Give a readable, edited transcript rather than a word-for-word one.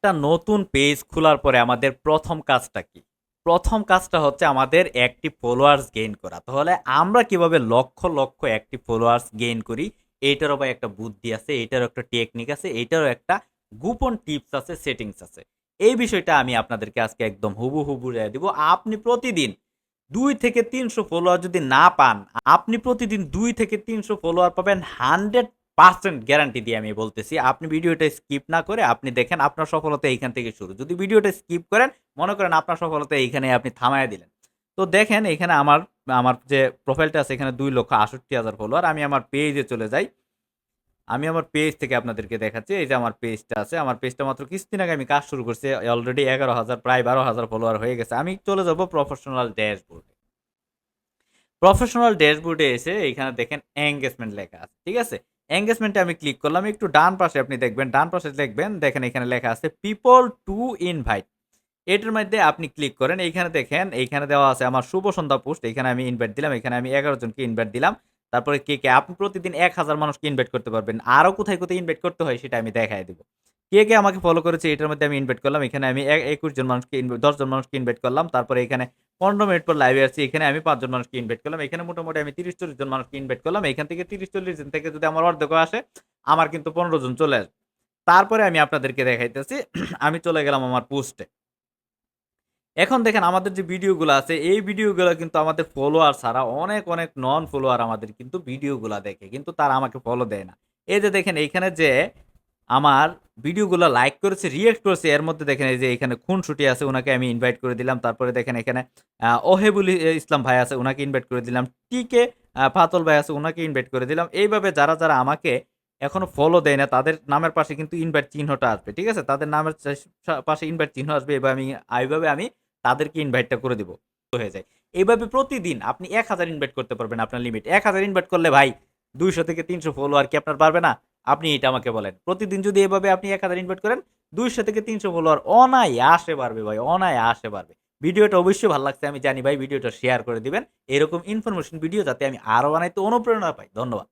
একটা নতুন পেজ খোলার পরে আমাদের প্রথম কাজটা কি? প্রথম কাজটা হচ্ছে আমাদের অ্যাক্টিভ ফলোয়ার্স গেইন করা। তাহলে আমরা কিভাবে লক্ষ, লক্ষ অ্যাক্টিভ ফলোয়ার্স গেইন করি, এইটারও ভাই একটা বুদ্ধি আছে, এইটারও একটা টেকনিক আছে, এইটারও একটা গোপন টিপস আছে, সেটিংস আছে। এই বিষয়টা আমি আপনাদেরকে আজকে একদম হুবহু দিব। আপনি প্রতিদিন ২ থেকে ৩০০ ফলোয়ার যদি না পান, আপনি প্রতিদিন ২ থেকে ৩০০ ফলোয়ার পাবেন 100% গ্যারান্টি দিয়ে আমি বলতেছি। আপনি ভিডিওটা স্কিপ না করে আপনি দেখেন আপনার সফলতা এইখান থেকে শুরু। যদি ভিডিওটা স্কিপ করেন, মনে করেন আপনার সফলতা এইখানে আপনি থামায়া দিলেন। তো দেখেন এখানে আমার আমার যে প্রোফাইলটা আছে এখানে ২,৬৮,০০০ ফলোয়ার। আমি আমার পেজে চলে যাই। আমি আমার পেজ থেকে আপনাদেরকে দেখাচ্ছি। এই যে আমার পেজটা আছে। আমার পেজটা মাত্র কিছুদিন আগে আমি কাজ শুরু করছি। অলরেডি ১১,০০০ প্রায় ১২,০০০ ফলোয়ার হয়ে গেছে। আমি চলে যাব প্রফেশনাল ড্যাশবোর্ডে। প্রফেশনাল ড্যাশবোর্ডে এসে এইখানে দেখেন এঙ্গেজমেন্ট লেখা আছে। ঠিক আছে? এঙ্গেজমেন্টে আমি ক্লিক করলাম। একটু ডান পাশে আপনি দেখবেন, ডান পাশে দেখবেন দেখেন এখানে লেখা আছে পিপল টু ইনভাইট। এটার মধ্যে আপনি ক্লিক করেন। এইখানে দেখেন এইখানে দেওয়া আছে আমার শুভ সন্ধ্যা পোস্ট। এখানে আমি ইনভাইট দিলাম। এখানে আমি ১১ জনকে ইনভাইট দিলাম। তারপরে কে আপনি প্রতিদিন ১,০০০ মানুষকে ইনভাইট করতে পারবেন। আরো কোথায়, কোথায় ইনভাইট করতে হয় সেটা আমি দেখায় দিব। কে আমাকে ফলো করেছে এটার মধ্যে আমি ইনভাইট করলাম। এখানে আমি ২১ জন মানুষকে ১০ জন মানুষকে ইনভাইট করলাম। তারপরে এখানে ১৫ মিনিট পর লাইভে আসছি। এখানে আমি ৫ জন মানুষকে ইনভাইট করলাম। এখানে মোটামুটি আমি ৩০-৪০ জন মানুষকে ইনভাইট করলাম। এখান থেকে ৩০-৪০ জন থেকে যদি আমার অর্ধেকও আসে, আমার কিন্তু ১৫ জন চলে আসবে। তারপরে আমি আপনাদেরকে দেখাইতেছি আমি চলে গেলাম আমার পোস্টে। এখন দেখেন আমাদের যে ভিডিওগুলো আছে, এই ভিডিওগুলো কিন্তু আমাদের ফলোয়ার ছাড়া অনেক, অনেক নন ফলোয়ার আমাদের কিন্তু ভিডিওগুলা দেখে। কিন্তু তারা আমাকে ফলো দেয় না। এই যে দেখেন এইখানে যে আমার ভিডিওগুলো লাইক করেছে, রিঅ্যাক্ট করেছে এর মধ্যে দেখেন এই যে এখানে খুনসুটি আছে উনাকে আমি ইনভাইট করে দিলাম। তারপরে দেখেন এখানে ওহেবুল ইসলাম ভাই আছে উনাকে ইনভাইট করে দিলাম। টিকে ফাতল ভাই আছে উনাকে ইনভাইট করে দিলাম। এইভাবে যারা আমাকে এখনো ফলো দেয় না তাদের নামের পাশে কিন্তু ইনভাইট চিহ্নটা আসবে। ঠিক আছে? তাদের নামের পাশে ইনভাইট চিহ্ন আসবে এইভাবে আমি তাদেরকে ইনভাইটটা করে দিব। হয়ে যায়। এইভাবে প্রতিদিন আপনি ১,০০০ ইনভাইট করতে পারবেন আপনার লিমিট। ১,০০০ ইনভাইট করলে ভাই ২০০ থেকে ৩০০ ফলোয়ার কি আপনার বাড়বে না? আপনি এটা আমাকে বলেন। প্রতিদিন যদি এভাবে আপনি ১,০০০ ইনভাইট করেন ২০০ থেকে ৩০০ ফলোয়ার অনায়াসে বাড়বে ভাই, অনায়াসে বাড়বে। ভিডিওটা অবশ্যই ভালো লাগছে আমি জানি ভাই ভিডিওটা শেয়ার করে দিবেন। এরকম ইনফরমেশন ভিডিও যাতে আমি আরো বানাইতে অনুপ্রেরণা পাই। ধন্যবাদ।